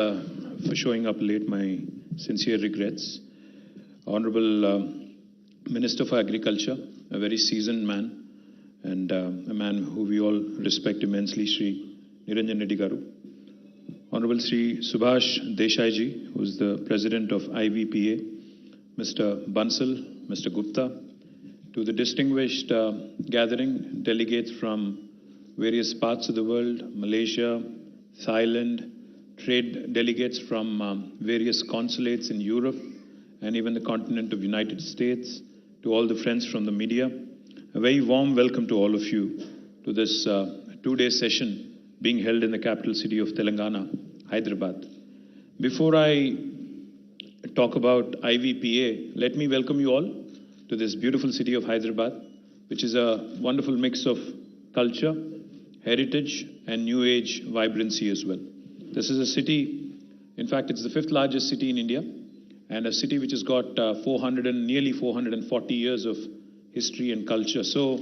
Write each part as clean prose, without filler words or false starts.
For showing up late, my sincere regrets. Honorable Minister for Agriculture, a very seasoned man, and a man who we all respect immensely, Shri Niranjan Reddy Garu. Honorable Shri Subhash Desai ji, who is the President of IVPA, Mr. Bansal, Mr. Gupta, to the distinguished gathering, delegates from various parts of the world, Malaysia, Thailand, trade delegates from various consulates in Europe and even the continent of United States, to all the friends from the media. A very warm welcome to all of you to this two-day session being held in the capital city of Telangana, Hyderabad. Before I talk about IVPA, let me welcome you all to this beautiful city of Hyderabad, which is a wonderful mix of culture, heritage, and new age vibrancy as well. This is a city, in fact, it's the fifth largest city in India, and a city which has got nearly 440 years of history and culture. So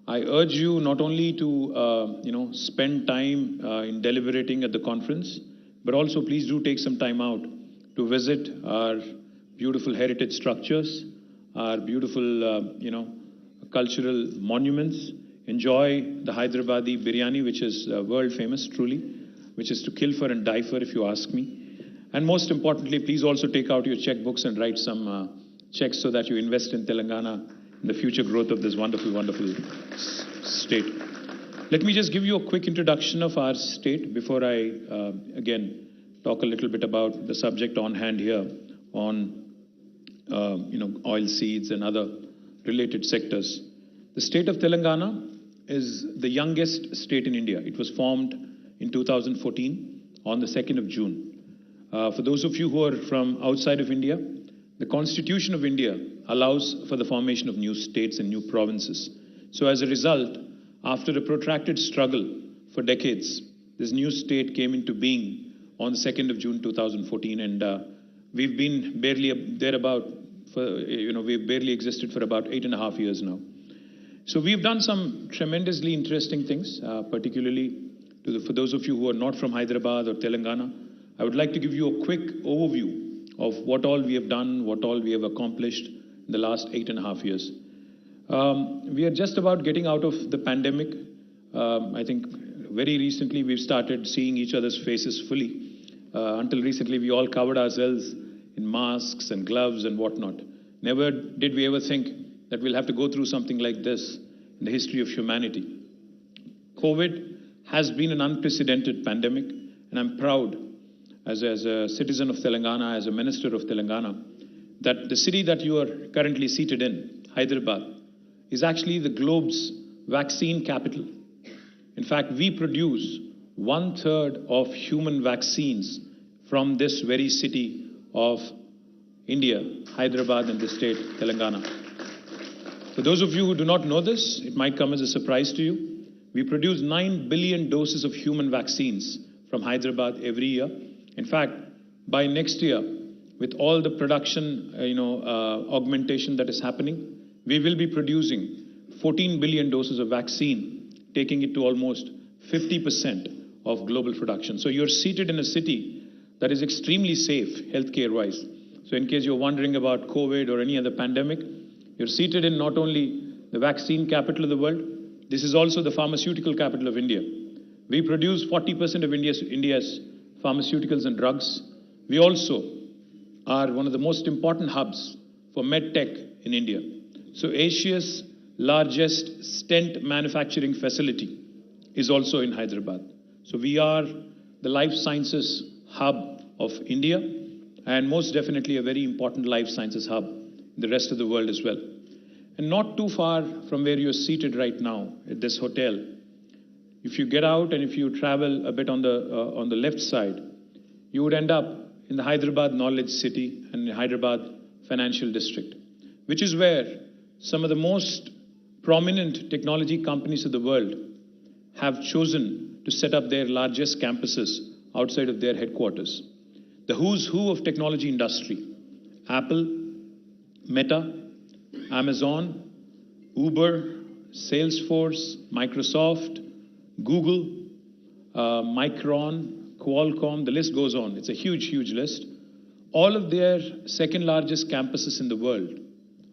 I urge you not only to, spend time in deliberating at the conference, but also please do take some time out to visit our beautiful heritage structures, our beautiful, cultural monuments. Enjoy the Hyderabadi biryani, which is world famous, truly, which is to kill for and die for, if you ask me. And most importantly, please also take out your checkbooks and write some checks so that you invest in Telangana, in the future growth of this wonderful, wonderful state. Let me just give you a quick introduction of our state before I, again, talk a little bit about the subject on hand here on, oil seeds and other related sectors. The state of Telangana is the youngest state in India. It was formed in 2014 on the 2nd of June. For those of you who are from outside of India, the Constitution of India allows for the formation of new states and new provinces. So as a result, after a protracted struggle for decades, this new state came into being on the 2nd of June 2014, and we've been barely we've barely existed for about 8.5 years now. So we've done some tremendously interesting things, particularly for those of you who are not from Hyderabad or Telangana. I would like to give you a quick overview of what all we have done, what all we have accomplished in the last 8.5 years. We are just about getting out of the pandemic. I think very recently we've started seeing each other's faces fully. Until recently, we all covered ourselves in masks and gloves and whatnot. Never did we ever think that we'll have to go through something like this in the history of humanity. COVID has been an unprecedented pandemic, and I'm proud as a citizen of Telangana, as a minister of Telangana, that the city that you are currently seated in, Hyderabad, is actually the globe's vaccine capital. In fact, we produce 1/3 of human vaccines from this very city of India, Hyderabad, and the state, Telangana. For those of you who do not know this, it might come as a surprise to you. We produce 9 billion doses of human vaccines from Hyderabad every year. In fact, by next year, with all the production, augmentation that is happening, we will be producing 14 billion doses of vaccine, taking it to almost 50% of global production. So you're seated in a city that is extremely safe, healthcare-wise. So in case you're wondering about COVID or any other pandemic, you're seated in not only the vaccine capital of the world, this is also the pharmaceutical capital of India. We produce 40% of India's pharmaceuticals and drugs. We also are one of the most important hubs for medtech in India. So Asia's largest stent manufacturing facility is also in Hyderabad. So we are the life sciences hub of India, and most definitely a very important life sciences hub in the rest of the world as well. And not too far from where you're seated right now at this hotel, if you get out and if you travel a bit on the left side, you would end up in the Hyderabad Knowledge City and the Hyderabad Financial District, which is where some of the most prominent technology companies of the world have chosen to set up their largest campuses outside of their headquarters. The who's who of technology industry: Apple, Meta, Amazon, Uber, Salesforce, Microsoft, Google, Micron, Qualcomm, the list goes on. It's a huge, huge list. All of their second largest campuses in the world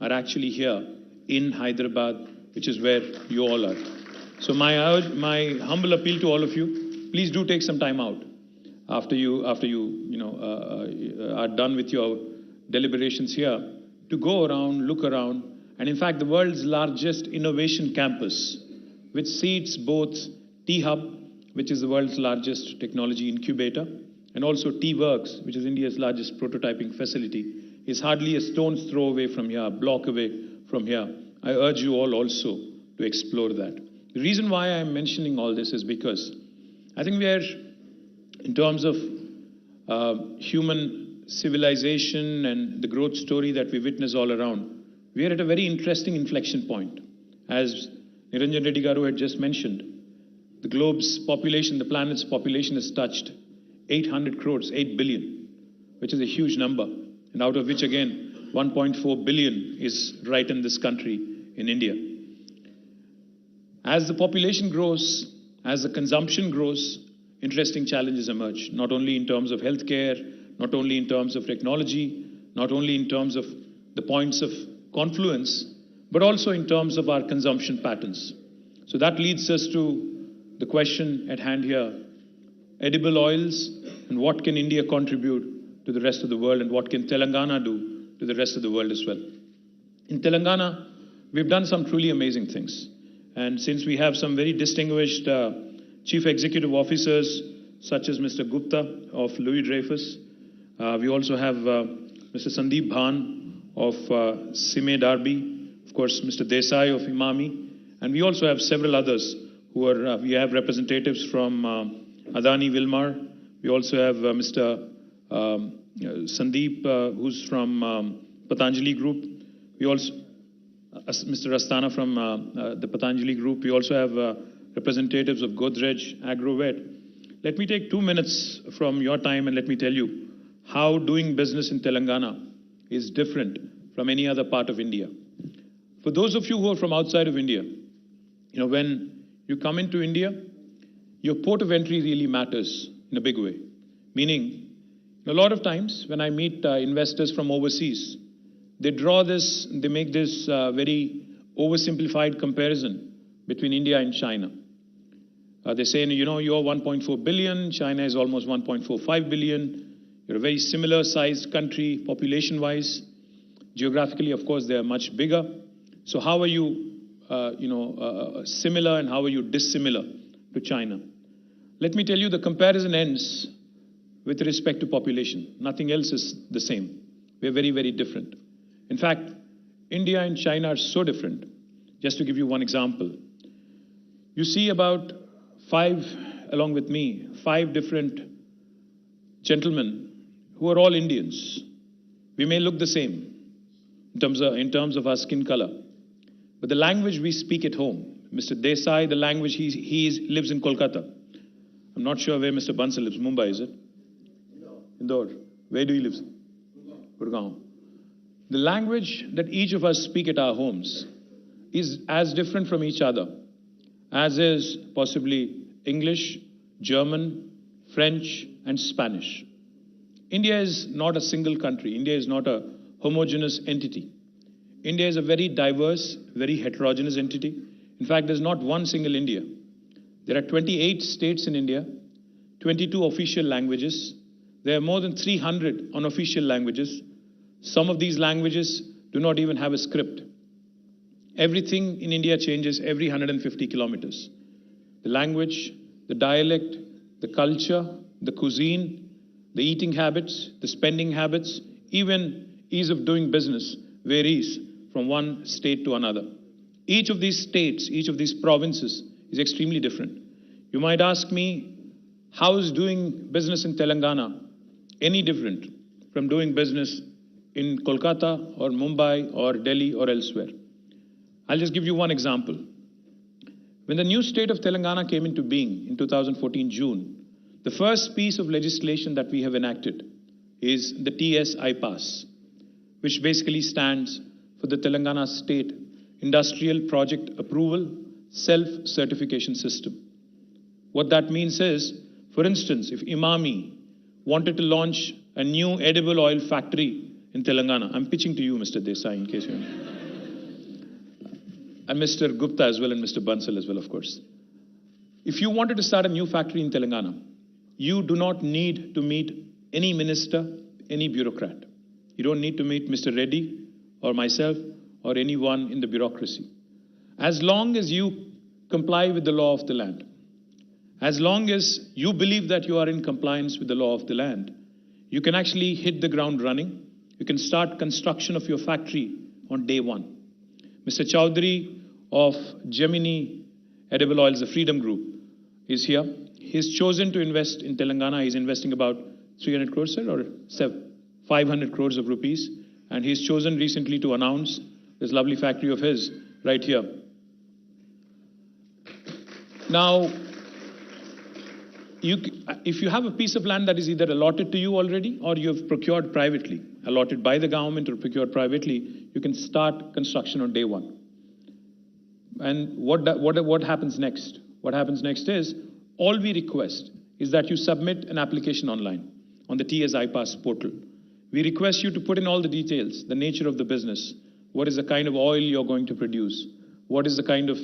are actually here in Hyderabad, which is where you all are. So my humble appeal to all of you, please do take some time out after you are done with your deliberations here to go around, look around, and in fact the world's largest innovation campus, which seats both T-Hub, which is the world's largest technology incubator, and also T-Works, which is India's largest prototyping facility, is hardly a stone's throw away from here, a block away from here. I urge you all also to explore that. The reason why I'm mentioning all this is because I think we are, in terms of human civilization and the growth story that we witness all around, we are at a very interesting inflection point. As Niranjan Reddy Garu had just mentioned, the globe's population, the planet's population has touched 800 crores, 8 billion, which is a huge number. And out of which, again, 1.4 billion is right in this country, in India. As the population grows, as the consumption grows, interesting challenges emerge, not only in terms of healthcare, not only in terms of technology, not only in terms of the points of confluence, but also in terms of our consumption patterns. So that leads us to the question at hand here: edible oils, and what can India contribute to the rest of the world, and what can Telangana do to the rest of the world as well? In Telangana, we've done some truly amazing things. And since we have some very distinguished chief executive officers, such as Mr. Gupta of Louis Dreyfus, we also have Mr. Sandeep Bhan of Sime Darby, of course, Mr. Desai of Imami, and we also have several others who are, we have representatives from Adani Wilmar. We also have Mr. Sandeep, who's from Patanjali Group. We also, Mr. Astana from the Patanjali Group. We also have representatives of Godrej Agrovet. Let me take 2 minutes from your time and let me tell you how doing business in Telangana is different from any other part of India. For those of you who are from outside of India, you know, when you come into India, your port of entry really matters in a big way. Meaning, a lot of times when I meet investors from overseas, they make this very oversimplified comparison between India and China. They say, you know, you're 1.4 billion, China is almost 1.45 billion. You're a very similar sized country population-wise. Geographically, of course, they are much bigger. So how are you, similar, and how are you dissimilar to China? Let me tell you, the comparison ends with respect to population. Nothing else is the same. We're very, very different. In fact, India and China are so different. Just to give you one example, you see about along with me, 5 different gentlemen who are all Indians. We may look the same in terms of our skin color, but the language we speak at home, Mr. Desai, the language he lives in Kolkata. I'm not sure where Mr. Bansal lives. Mumbai, is it? Indore. Where do you live? Gurgaon. The language that each of us speak at our homes is as different from each other as is possibly English, German, French, and Spanish. India is not a single country. India is not a homogeneous entity. India is a very diverse, very heterogeneous entity. In fact, there's not one single India. There are 28 states in India, 22 official languages. There are more than 300 unofficial languages. Some of these languages do not even have a script. Everything in India changes every 150 kilometers. The language, the dialect, the culture, the cuisine, the eating habits, the spending habits, even ease of doing business varies from one state to another. Each of these states, each of these provinces is extremely different. You might ask me, how is doing business in Telangana any different from doing business in Kolkata or Mumbai or Delhi or elsewhere? I'll just give you one example. When the new state of Telangana came into being in 2014 June, the first piece of legislation that we have enacted is the TS-IPAS, which basically stands for the Telangana State Industrial Project Approval Self-Certification System. What that means is, For instance, if Imami wanted to launch a new edible oil factory in Telangana, I'm pitching to you, Mr. Desai, in case you know. And Mr. Gupta as well, and Mr. Bansal as well, of course. If you wanted to start a new factory in Telangana, you do not need to meet any minister, any bureaucrat. You don't need to meet Mr. Reddy or myself or anyone in the bureaucracy. As long as you comply with the law of the land, as long as you believe that you are in compliance with the law of the land, you can actually hit the ground running. You can start construction of your factory on day one. Mr. Chowdhury of Gemini Edible Oils, the Freedom Group, is here. He's chosen to invest in Telangana. He's investing about 300 crores, sir, or 500 crores of rupees. And he's chosen recently to announce this lovely factory of his right here. Now, if you have a piece of land that is either allotted to you already or you have procured privately, allotted by the government or procured privately, you can start construction on day one. And what happens next? What happens next is, all we request is that you submit an application online on the TS IPAS portal. We request you to put in all the details, the nature of the business, what is the kind of oil you're going to produce, what is the kind of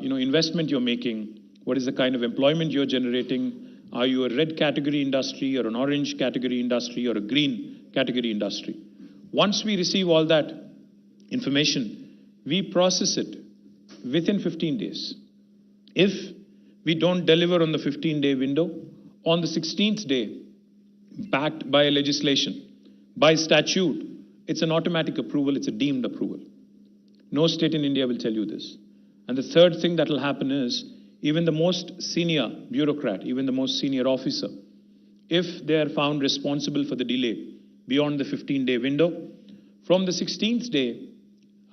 investment you're making, what is the kind of employment you're generating, are you a red category industry or an orange category industry or a green category industry. Once we receive all that information, we process it within 15 days. If we don't deliver on the 15-day window, on the 16th day, backed by a legislation, by statute, it's an automatic approval, it's a deemed approval. No state in India will tell you this. And the third thing that will happen is, even the most senior bureaucrat, even the most senior officer, if they are found responsible for the delay beyond the 15-day window, from the 16th day,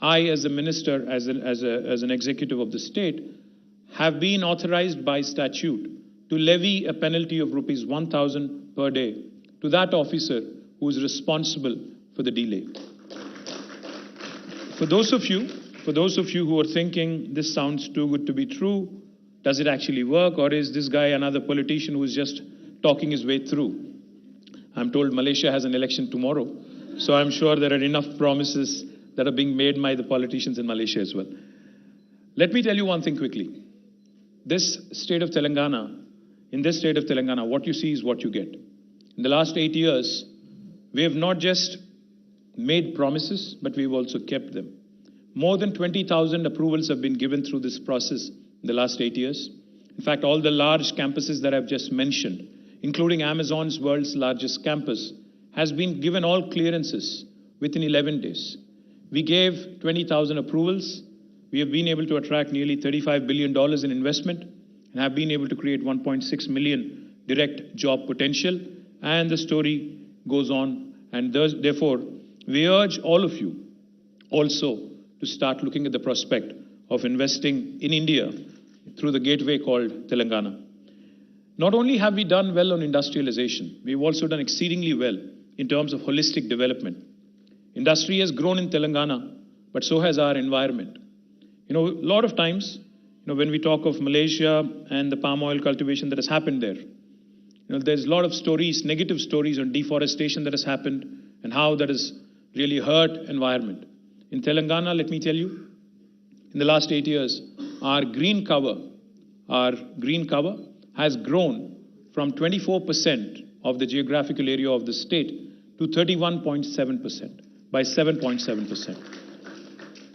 I, as a minister, as an executive of the state, have been authorized by statute to levy a penalty of rupees 1,000 per day to that officer who is responsible for the delay. For those of you who are thinking this sounds too good to be true, does it actually work, or is this guy another politician who is just talking his way through? I'm told Malaysia has an election tomorrow, so I'm sure there are enough promises that are being made by the politicians in Malaysia as well. Let me tell you one thing quickly. In this state of Telangana, what you see is what you get. In the last 8 years, we have not just made promises, but we've also kept them. More than 20,000 approvals have been given through this process in the last 8 years. In fact, all the large campuses that I've just mentioned, including Amazon's world's largest campus, has been given all clearances within 11 days. We gave 20,000 approvals. We have been able to attract nearly $35 billion in investment and have been able to create 1.6 million direct job potential. And the story goes on. And therefore, we urge all of you also to start looking at the prospect of investing in India through the gateway called Telangana. Not only have we done well on industrialization, we've also done exceedingly well in terms of holistic development. Industry has grown in Telangana, but so has our environment. A lot of times, when we talk of Malaysia and the palm oil cultivation that has happened there, there's a lot of stories, negative stories on deforestation that has happened and how that has really hurt environment. In Telangana, let me tell you, in the last 8 years, our green cover has grown from 24% of the geographical area of the state to 31.7%, by 7.7%.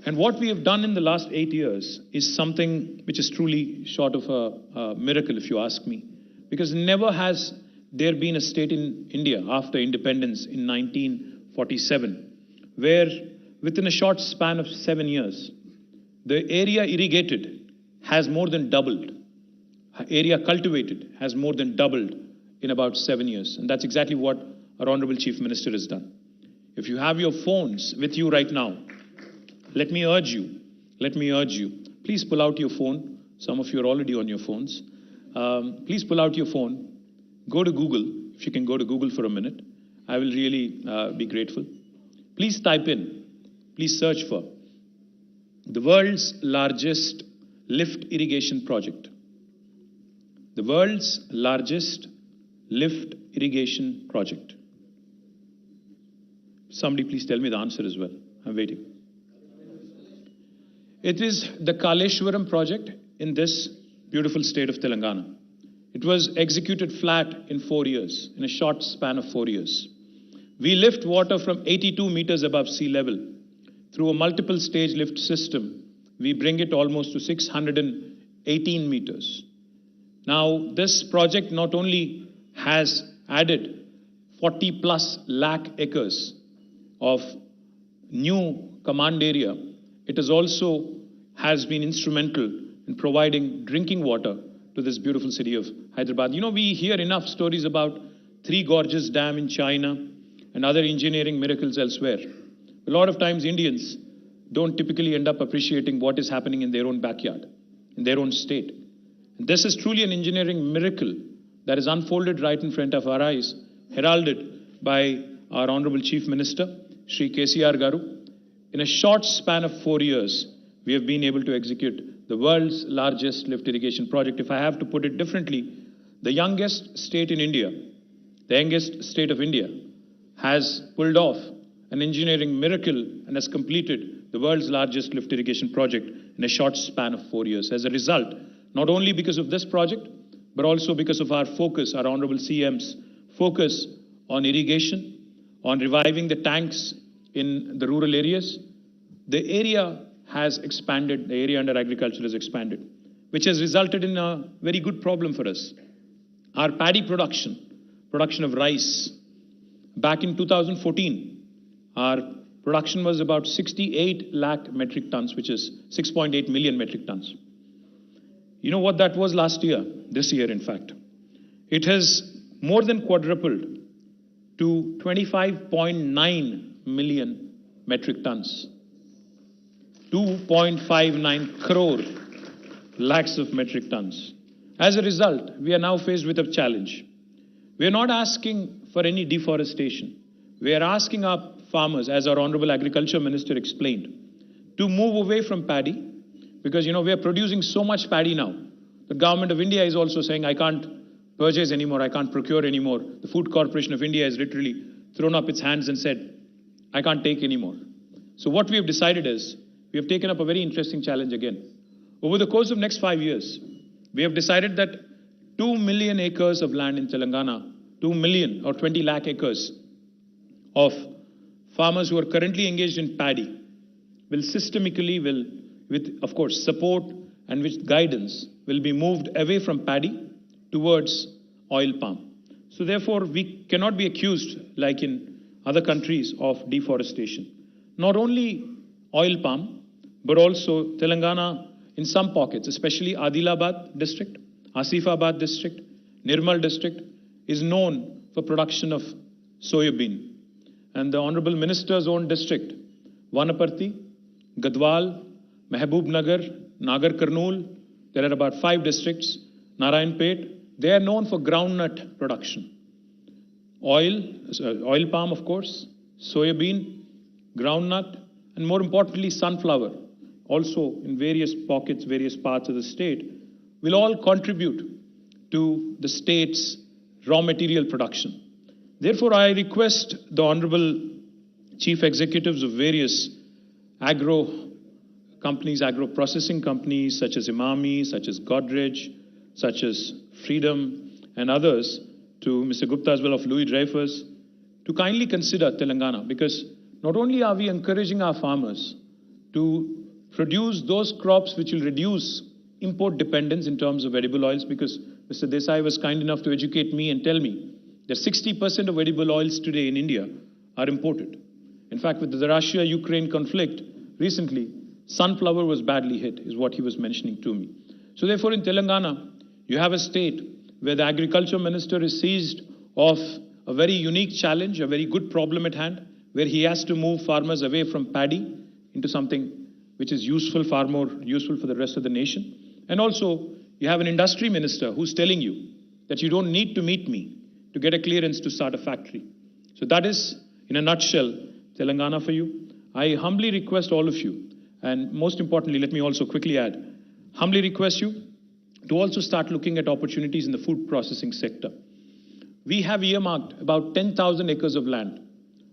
And what we have done in the last 8 years is something which is truly short of a miracle, if you ask me. Because never has there been a state in India after independence in 1947 where within a short span of 7 years, the area irrigated has more than doubled. Area cultivated has more than doubled in about 7 years. And that's exactly what our Honorable Chief Minister has done. If you have your phones with you right now, let me urge you, please pull out your phone. Some of you are already on your phones. Please pull out your phone, go to Google. If you can go to Google for a minute, I will really be grateful. Please type in, please search for the world's largest lift irrigation project. the world's largest lift irrigation project. Somebody please tell me the answer as well. I'm waiting. It is the Kaleshwaram project in this beautiful state of Telangana. It was executed flat in 4 years, in a short span of 4 years. We lift water from 82 meters above sea level. Through a multiple stage lift system, we bring it almost to 618 meters. Now, this project not only has added 40 plus lakh acres of new command area, it has been instrumental in providing drinking water to this beautiful city of Hyderabad. You know, we hear enough stories about Three Gorges Dam in China and other engineering miracles elsewhere. A lot of times Indians don't typically end up appreciating what is happening in their own backyard, in their own state. And this is truly an engineering miracle that is unfolded right in front of our eyes, heralded by our Honorable Chief Minister, Shri KTR Garu. In a short span of 4 years, we have been able to execute the world's largest lift irrigation project. If I have to put it differently, the youngest state in India, the youngest state of India, has pulled off an engineering miracle and has completed the world's largest lift irrigation project in a short span of 4 years. As a result, not only because of this project, but also because of our focus, our Honorable CM's focus on irrigation, on reviving the tanks in the rural areas, the area has expanded, the area under agriculture has expanded, which has resulted in a very good problem for us. Our paddy production of rice, back in 2014, our production was about 68 lakh metric tons, which is 6.8 million metric tons. You know what that was last year, this year in fact? It has more than quadrupled to 25.9 million metric tons. 2.59 crore lakhs of metric tons. As a result, we are now faced with a challenge. We are not asking for any deforestation. We are asking our farmers, as our Honorable Agriculture Minister explained, to move away from paddy, because we are producing so much paddy now. The government of India is also saying, I can't purchase anymore, I can't procure anymore. The Food Corporation of India has literally thrown up its hands and said, I can't take anymore. So what we have decided is, we have taken up a very interesting challenge again. Over the course of next 5 years, we have decided that 2 million acres of land in Telangana, 2 million or 20 lakh acres of farmers who are currently engaged in paddy will systemically, with of course support and with guidance, will be moved away from paddy towards oil palm. So therefore, we cannot be accused, like in other countries, of deforestation. Not only oil palm, but also Telangana in some pockets, especially Adilabad district, Asifabad district, Nirmal district, is known for production of soybean. And the Honorable Minister's own district, Vanaparthi, Gadwal, Mehboob-nagar, Nagar Karnool, there are about 5 districts, Narayanpet, they are known for groundnut production. Oil palm, of course, soybean, groundnut, and more importantly, sunflower, also in various pockets, various parts of the state, will all contribute to the state's raw material production. Therefore, I request the Honorable Chief Executives of various agro companies, agro processing companies, such as Imami, such as Godrej, such as Freedom, and others, to Mr. Gupta as well of Louis Dreyfus, to kindly consider Telangana, because not only are we encouraging our farmers to produce those crops which will reduce import dependence in terms of edible oils, because Mr. Desai was kind enough to educate me and tell me that 60% of edible oils today in India are imported. In fact, with the Russia-Ukraine conflict recently, sunflower was badly hit, is what he was mentioning to me. So therefore, in Telangana, you have a state where the agriculture minister is seized of a very unique challenge, a very good problem at hand, where he has to move farmers away from paddy into something which is useful, far more useful for the rest of the nation. And also, you have an industry minister who's telling you that you don't need to meet me to get a clearance to start a factory. So that is, in a nutshell, Telangana for you. I humbly request all of you, and most importantly, let me also quickly add, humbly request you to also start looking at opportunities in the food processing sector. We have earmarked about 10,000 acres of land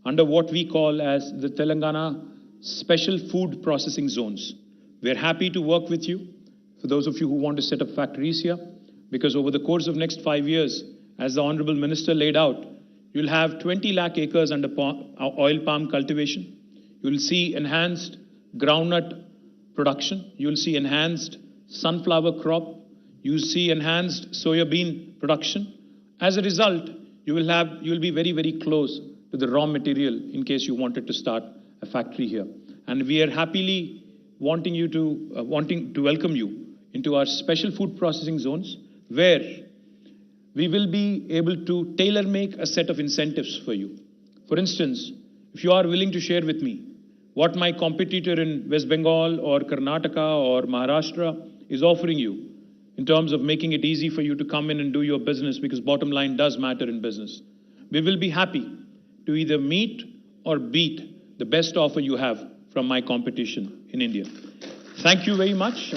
under what we call as the Telangana Special Food Processing Zones. We're happy to work with you, for those of you who want to set up factories here, because over the course of next 5 years, as the Honorable Minister laid out, you'll have 20 lakh acres under oil palm cultivation. You'll see enhanced groundnut production. You'll see enhanced sunflower crop. You'll see enhanced soya bean production. As a result, you'll be very, very close to the raw material in case you wanted to start a factory here. And we are happily wanting to welcome you into our special food processing zones, where we will be able to tailor-make a set of incentives for you. For instance, if you are willing to share with me what my competitor in West Bengal or Karnataka or Maharashtra is offering you in terms of making it easy for you to come in and do your business, because bottom line does matter in business, we will be happy to either meet or beat the best offer you have from my competition in India. Thank you very much.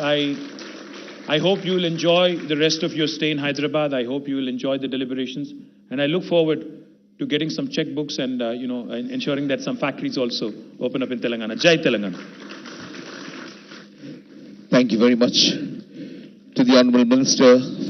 I hope you will enjoy the rest of your stay in Hyderabad. I hope you will enjoy the deliberations. And I look forward to getting some checkbooks and, ensuring that some factories also open up in Telangana. Jai Telangana. Thank you very much to the Honorable Minister for